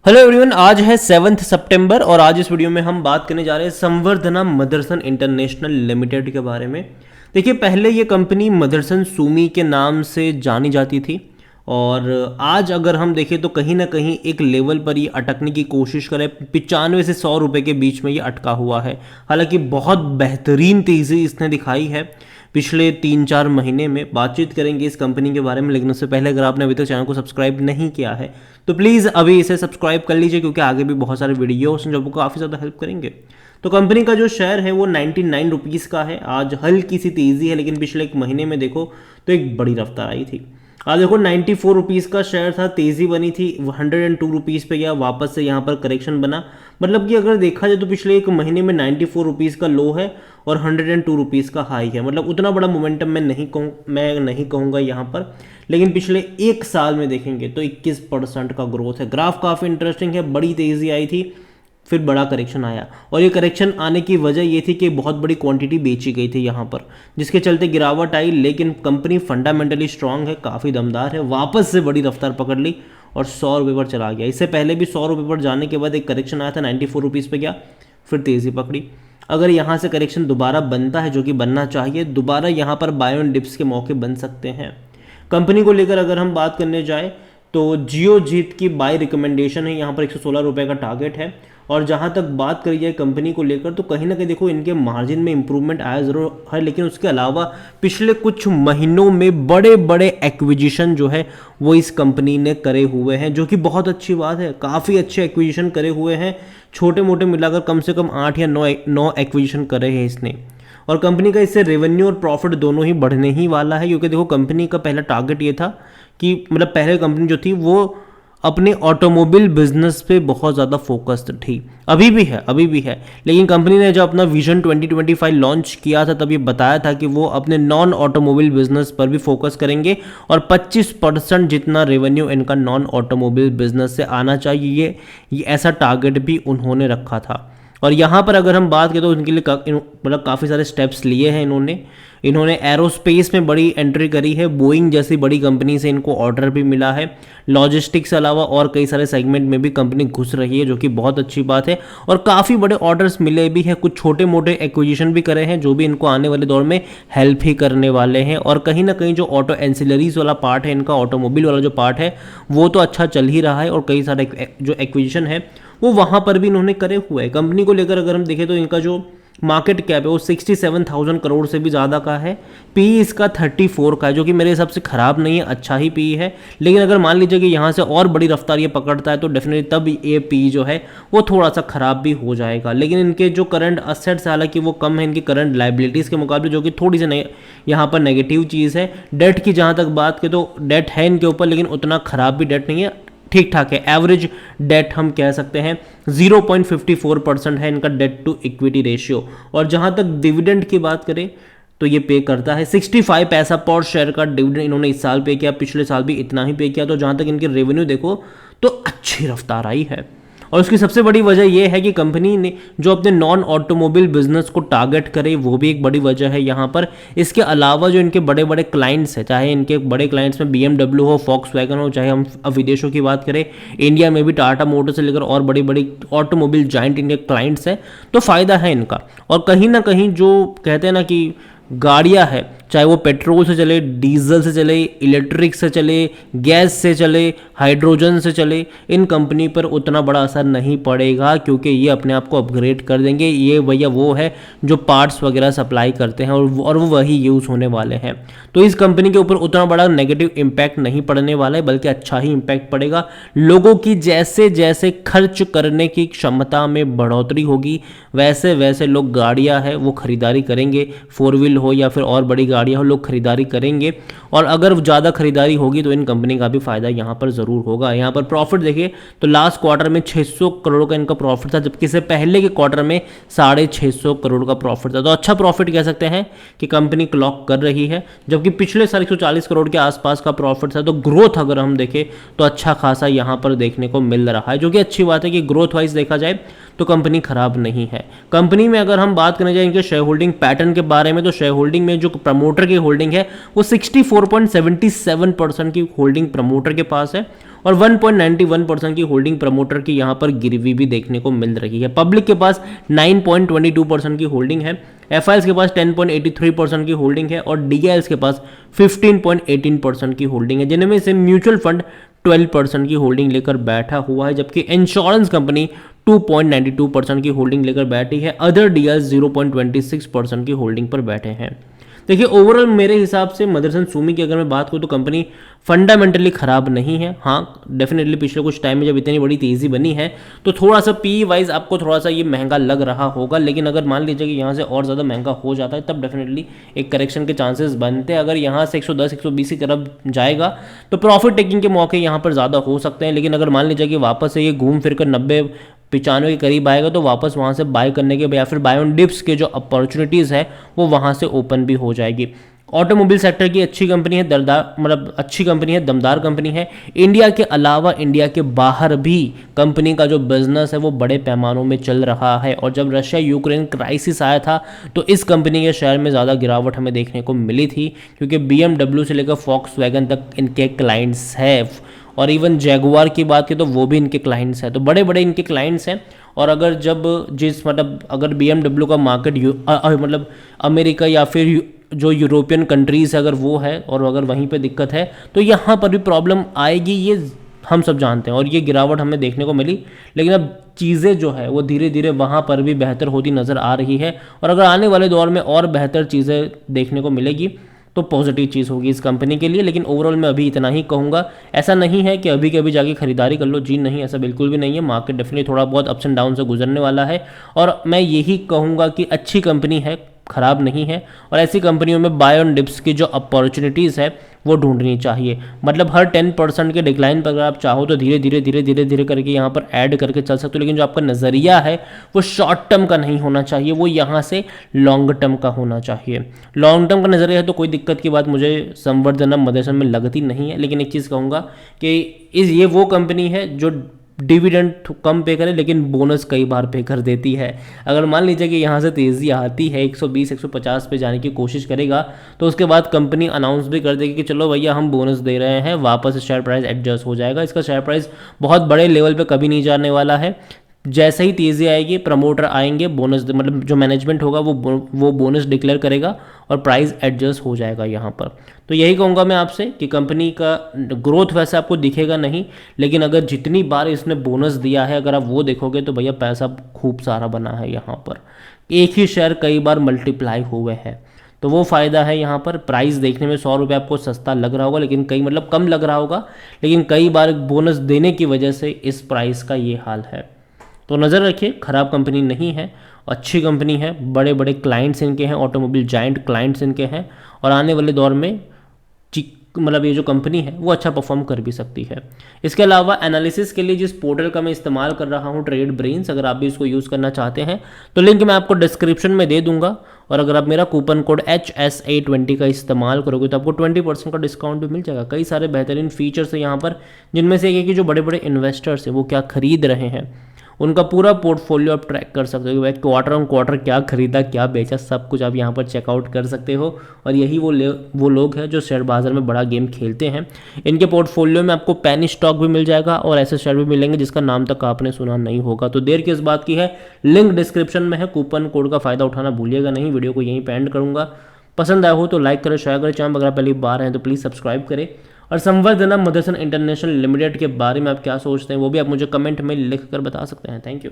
Hello everyone, आज है 7 सितंबर और आज इस वीडियो में हम बात करने जा रहे हैं संवर्धना मदरसन इंटरनेशनल लिमिटेड के बारे में। देखिए, पहले ये कंपनी मदरसन सुमी के नाम से जानी जाती थी और आज अगर हम देखें तो कहीं ना कहीं एक लेवल पर ये अटकने की कोशिश करे। 95 से 100 रुपये के बीच में ये अटका हुआ है। हालांकि बहुत बेहतरीन तेज़ी इसने दिखाई है पिछले 3-4 महीने में। बातचीत करेंगे इस कंपनी के बारे में, लेकिन उससे पहले अगर आपने अभी तक चैनल को सब्सक्राइब नहीं किया है तो प्लीज़ अभी इसे सब्सक्राइब कर लीजिए, क्योंकि आगे भी बहुत सारे वीडियोस हैं जो आपको काफ़ी ज़्यादा हेल्प करेंगे। तो कंपनी का जो शेयर है वो 99 रुपीज़ का है। आज हल्की सी तेज़ी है, लेकिन पिछले एक महीने में देखो तो एक बड़ी रफ्तार आई थी। आज देखो 94 रुपीज़ का शेयर था, तेज़ी बनी थी, 102 रुपीज़ पे गया, वापस से यहाँ पर करेक्शन बना। मतलब कि अगर देखा जाए तो पिछले एक महीने में 94 रुपीज़ का लो है और 102 रुपीज़ का हाई है। मतलब उतना बड़ा मोमेंटम मैं नहीं कहूँगा यहाँ पर, लेकिन पिछले एक साल में देखेंगे तो 21% का ग्रोथ है। ग्राफ काफ़ी इंटरेस्टिंग है, बड़ी तेज़ी आई थी, फिर बड़ा करेक्शन आया और ये करेक्शन आने की वजह ये थी कि बहुत बड़ी क्वांटिटी बेची गई थी यहाँ पर, जिसके चलते गिरावट आई। लेकिन कंपनी फंडामेंटली स्ट्रांग है, काफ़ी दमदार है, वापस से बड़ी रफ्तार पकड़ ली और 100 रुपये पर चला गया। इससे पहले भी 100 रुपये पर जाने के बाद एक करेक्शन आया था, 94 रुपीज़ पे गया, फिर तेज़ी पकड़ी। अगर यहाँ से करेक्शन दोबारा बनता है, जो कि बनना चाहिए, दोबारा यहाँ पर बाय ऑन डिप्स के मौके बन सकते हैं। कंपनी को लेकर अगर हम बात करने जाए तो जियो जीत की बाय रिकमेंडेशन है, यहाँ पर 116 रुपये का टारगेट है। और जहाँ तक बात करी जाए कंपनी को लेकर तो कहीं ना कहीं देखो इनके मार्जिन में इंप्रूवमेंट आया ज़रूर है, लेकिन उसके अलावा पिछले कुछ महीनों में बड़े बड़े एक्विजिशन जो है वो इस कंपनी ने करे हुए हैं, जो कि बहुत अच्छी बात है। काफ़ी अच्छे एक्विजिशन करे हुए हैं, छोटे मोटे मिलाकर कम से कम 8 या 9 एक्विजिशन करे हैं इसने। और कंपनी का इससे रेवेन्यू और प्रॉफिट दोनों ही बढ़ने ही वाला है, क्योंकि देखो कंपनी का पहला टारगेट ये था कि मतलब पहले कंपनी जो थी वो अपने ऑटोमोबाइल बिजनेस पे बहुत ज़्यादा फोकस्ड थी, अभी भी है। लेकिन कंपनी ने जब अपना विजन 2025 लॉन्च किया था तब ये बताया था कि वो अपने नॉन ऑटोमोबाइल बिजनेस पर भी फोकस करेंगे और 25% जितना रेवेन्यू इनका नॉन ऑटोमोबाइल बिजनेस से आना चाहिए, ये ऐसा टारगेट भी उन्होंने रखा था। और यहाँ पर अगर हम बात करें तो इनके लिए मतलब काफ़ी सारे स्टेप्स लिए हैं इन्होंने एरोस्पेस में बड़ी एंट्री करी है, बोइंग जैसी बड़ी कंपनी से इनको ऑर्डर भी मिला है। लॉजिस्टिक्स के अलावा और कई सारे सेगमेंट में भी कंपनी घुस रही है, जो कि बहुत अच्छी बात है। और काफ़ी बड़े ऑर्डर्स मिले भी हैं, कुछ छोटे मोटे एक्विजिशन भी करे हैं, जो भी इनको आने वाले दौर में हेल्प ही करने वाले हैं। और कहीं ना कहीं जो ऑटो एंसिलरीज वाला पार्ट है इनका, ऑटोमोबाइल वाला जो पार्ट है वो तो अच्छा चल ही रहा है, और कई सारे जो एक्विजिशन है वो वहाँ पर भी इन्होंने करे हुए हैं। कंपनी को लेकर अगर हम देखें तो इनका जो मार्केट कैप है वो 67,000 करोड़ से भी ज़्यादा का है। पी इसका 34 का है, जो कि मेरे हिसाब से ख़राब नहीं है, अच्छा ही पी है। लेकिन अगर मान लीजिए कि यहाँ से और बड़ी रफ्तार ये पकड़ता है तो डेफिनेटली तब ये पी जो है वो थोड़ा सा ख़राब भी हो जाएगा। लेकिन इनके जो करंट असेट्स हालांकि वो कम है इनकी करंट लाइबिलिटीज़ के मुकाबले, जो कि थोड़ी सी यहाँ पर नेगेटिव चीज़ है। डेट की जहाँ तक बात करें तो डेट है इनके ऊपर, लेकिन उतना ख़राब भी डेट नहीं है, ठीक ठाक है। एवरेज डेट हम कह सकते हैं 0.54% है इनका डेट टू इक्विटी रेशियो। और जहां तक डिविडेंड की बात करें तो ये पे करता है 65 पैसा पर शेयर का डिविडेंड इन्होंने इस साल पे किया, पिछले साल भी इतना ही पे किया। तो जहां तक इनके रेवेन्यू देखो तो अच्छी रफ्तार आई है। और उसकी सबसे बड़ी वजह यह है कि कंपनी ने जो अपने नॉन ऑटोमोबाइल बिजनेस को टारगेट करे, वो भी एक बड़ी वजह है यहाँ पर। इसके अलावा जो इनके बड़े बड़े क्लाइंट्स हैं, चाहे इनके बड़े क्लाइंट्स में BMW हो, फॉक्सवैगन हो, चाहे हम अब विदेशों की बात करें, इंडिया में भी टाटा मोटर से लेकर और बड़ी बड़ी ऑटोमोबाइल जाइंट इनके क्लाइंट्स हैं, तो फ़ायदा है इनका। और कहीं ना कहीं जो कहते हैं ना कि गाड़ियां है, चाहे वो पेट्रोल से चले, डीजल से चले, इलेक्ट्रिक से चले, गैस से चले, हाइड्रोजन से चले, इन कंपनी पर उतना बड़ा असर नहीं पड़ेगा, क्योंकि ये अपने आप को अपग्रेड कर देंगे। ये भैया वो है जो पार्ट्स वगैरह सप्लाई करते हैं और वो वही यूज़ होने वाले हैं। तो इस कंपनी के ऊपर उतना बड़ा नेगेटिव इम्पैक्ट नहीं पड़ने वाला है, बल्कि अच्छा ही इम्पैक्ट पड़ेगा। लोगों की जैसे जैसे खर्च करने की क्षमता में बढ़ोतरी होगी, वैसे वैसे लोग गाड़ियाँ है वो खरीदारी करेंगे, 4 व्हील हो या फिर और बड़ी गाड़ियाँ हो, लोग खरीदारी करेंगे। और अगर ज़्यादा खरीदारी होगी तो इन कंपनी का भी फायदा यहाँ पर ज़रूर होगा। यहाँ पर प्रॉफिट देखिए तो लास्ट क्वार्टर में 600 करोड़ का इनका प्रॉफिट था, जबकि इससे पहले के क्वार्टर में 650 करोड़ का प्रॉफिट था। तो अच्छा प्रॉफिट कह सकते हैं कि कंपनी क्लॉक कर रही है, जबकि पिछले साल 140 करोड़ के आसपास का प्रॉफिट था। तो ग्रोथ अगर हम देखें तो अच्छा खासा यहाँ पर देखने को मिल रहा है, जो कि अच्छी बात है कि ग्रोथ वाइज देखा जाए तो कंपनी खराब नहीं है। कंपनी में अगर हम बात करने जाए इनके शेयर होल्डिंग पैटर्न के बारे में, तो शेयर होल्डिंग में जो प्रमोटर की होल्डिंग है वो 64.77% की होल्डिंग प्रमोटर के पास है और 1.91% की होल्डिंग प्रमोटर की यहाँ पर गिरवी भी देखने को मिल रही है। पब्लिक के पास 9.22% की होल्डिंग है, एफआईएस के पास 10.83% की होल्डिंग है और डीआईएल्स के पास 15.18% की होल्डिंग है, जिनमें से म्यूचुअल फंड 12% की होल्डिंग लेकर बैठा हुआ है, जबकि इंश्योरेंस कंपनी 2.92% की होल्डिंग लेकर बैठी है। अदर डीआईएल्स 0.26% की होल्डिंग पर बैठे हैं। देखिए ओवरऑल मेरे हिसाब से मदरसन सूमी की अगर मैं बात करूँ तो कंपनी फंडामेंटली ख़राब नहीं है। हाँ डेफिनेटली पिछले कुछ टाइम में जब इतनी बड़ी तेज़ी बनी है तो थोड़ा सा पी वाइज आपको थोड़ा सा ये महंगा लग रहा होगा, लेकिन अगर मान लीजिए कि यहाँ से और ज़्यादा महंगा हो जाता है तब डेफिनेटली एक करेक्शन के चांसेस बनते हैं। अगर यहाँ से 110 120 की तरफ जाएगा तो प्रॉफिट टेकिंग के मौके यहाँ पर ज़्यादा हो सकते हैं, लेकिन अगर मान लीजिए कि वापस से ये घूम फिर कर 90-95 के करीब आएगा तो वापस वहाँ से बाय करने के या फिर बाय ऑन डिप्स के जो अपॉर्चुनिटीज़ है वो वहाँ से ओपन भी हो जाएगी। ऑटोमोबाइल सेक्टर की अच्छी कंपनी है, दरदार मतलब अच्छी कंपनी है, दमदार कंपनी है। इंडिया के अलावा इंडिया के बाहर भी कंपनी का जो बिजनेस है वो बड़े पैमानों में चल रहा है। और जब रशिया यूक्रेन क्राइसिस आया था तो इस कंपनी के शेयर में ज़्यादा गिरावट हमें देखने को मिली थी, क्योंकि BMW से लेकर फॉक्सवैगन तक इनके क्लाइंट्स है, और इवन जैगुआर की बात की तो वो भी इनके क्लाइंट्स हैं, तो बड़े बड़े इनके क्लाइंट्स हैं। और अगर जब जिस मतलब अगर BMW का मार्केट मतलब अमेरिका या फिर जो यूरोपियन कंट्रीज़ है अगर वो है और अगर वहीं पे दिक्कत है तो यहाँ पर भी प्रॉब्लम आएगी, ये हम सब जानते हैं। और ये गिरावट हमें देखने को मिली, लेकिन अब चीज़ें जो है वो धीरे धीरे वहाँ पर भी बेहतर होती नज़र आ रही है। और अगर आने वाले दौर में और बेहतर चीज़ें देखने को मिलेगी तो पॉजिटिव चीज़ होगी इस कंपनी के लिए। लेकिन ओवरऑल मैं अभी इतना ही कहूँगा, ऐसा नहीं है कि अभी के अभी जाके खरीदारी कर लो, जी नहीं, ऐसा बिल्कुल भी नहीं है। मार्केट डेफिनेटली थोड़ा बहुत अप्स एंड डाउन से गुजरने वाला है और मैं यही कहूँगा कि अच्छी कंपनी है, ख़राब नहीं है। और ऐसी कंपनियों में बाय ऑन डिप्स की जो अपॉर्चुनिटीज़ है वो ढूंढनी चाहिए। मतलब हर 10% के डिक्लाइन पर अगर आप चाहो तो धीरे धीरे धीरे धीरे धीरे करके यहाँ पर ऐड करके चल सकते हो, लेकिन जो आपका नज़रिया है वो शॉर्ट टर्म का नहीं होना चाहिए, वो यहाँ से लॉन्ग टर्म का होना चाहिए। लॉन्ग टर्म का नज़रिया है तो कोई दिक्कत की बात मुझे संवर्धनम मदरसन में लगती नहीं है, लेकिन एक चीज़ कहूँगा कि ये वो कंपनी है जो डिविडेंड कम पे करे लेकिन बोनस कई बार पे कर देती है। अगर मान लीजिए कि यहाँ से तेज़ी आती है 120 150 पे जाने की कोशिश करेगा तो उसके बाद कंपनी अनाउंस भी कर देगी कि चलो भैया हम बोनस दे रहे हैं, वापस शेयर प्राइस एडजस्ट हो जाएगा। इसका शेयर प्राइस बहुत बड़े लेवल पे कभी नहीं जाने वाला है। जैसे ही तेज़ी आएगी प्रमोटर आएंगे, बोनस मतलब जो मैनेजमेंट होगा वो बोनस डिक्लेयर करेगा और प्राइस एडजस्ट हो जाएगा यहाँ पर। तो यही कहूँगा मैं आपसे कि कंपनी का ग्रोथ वैसे आपको दिखेगा नहीं, लेकिन अगर जितनी बार इसने बोनस दिया है अगर आप वो देखोगे तो भैया पैसा खूब सारा बना है यहाँ पर। एक ही शेयर कई बार मल्टीप्लाई हुए हैं, तो वो फ़ायदा है यहाँ पर। प्राइस देखने में 100 रुपये आपको सस्ता लग रहा होगा, लेकिन कई मतलब कम लग रहा होगा, लेकिन कई बार बोनस देने की वजह से इस प्राइस का ये हाल है। तो नज़र रखिए, ख़राब कंपनी नहीं है, अच्छी कंपनी है, बड़े बड़े क्लाइंट्स इनके हैं, ऑटोमोबाइल जाइंट क्लाइंट्स इनके हैं, और आने वाले दौर में मतलब ये जो कंपनी है वो अच्छा परफॉर्म कर भी सकती है। इसके अलावा एनालिसिस के लिए जिस पोर्टल का मैं इस्तेमाल कर रहा हूँ ट्रेड ब्रेन्स, अगर आप भी इसको यूज़ करना चाहते हैं तो लिंक मैं आपको डिस्क्रिप्शन में दे दूंगा, और अगर आप मेरा कूपन कोड HSA20 का इस्तेमाल करोगे तो आपको 20% का डिस्काउंट भी मिल जाएगा। कई सारे बेहतरीन फीचर्स हैं यहाँ पर, जिनमें से एक है कि जो बड़े बड़े इन्वेस्टर्स हैं वो क्या खरीद रहे हैं, उनका पूरा पोर्टफोलियो आप ट्रैक कर सकते हो कि भाई क्वार्टर ऑन क्वार्टर क्या खरीदा क्या बेचा, सब कुछ आप यहाँ पर चेकआउट कर सकते हो। और यही वो लोग हैं जो शेयर बाजार में बड़ा गेम खेलते हैं। इनके पोर्टफोलियो में आपको पेनी स्टॉक भी मिल जाएगा और ऐसे शेयर भी मिलेंगे जिसका नाम तक आपने सुना नहीं होगा। तो देर किस बात की है, लिंक डिस्क्रिप्शन में है, कूपन कोड का फ़ायदा उठाना भूलिएगा नहीं। वीडियो को यहीं पे एंड करूँगा, पसंद आया हो तो लाइक करें, शेयर करें, चैनल अगर पहली बार हैं तो प्लीज़ सब्सक्राइब करें। और संवर्धनम मदरसन इंटरनेशनल लिमिटेड के बारे में आप क्या सोचते हैं वो भी आप मुझे कमेंट में लिख कर बता सकते हैं। Thank you.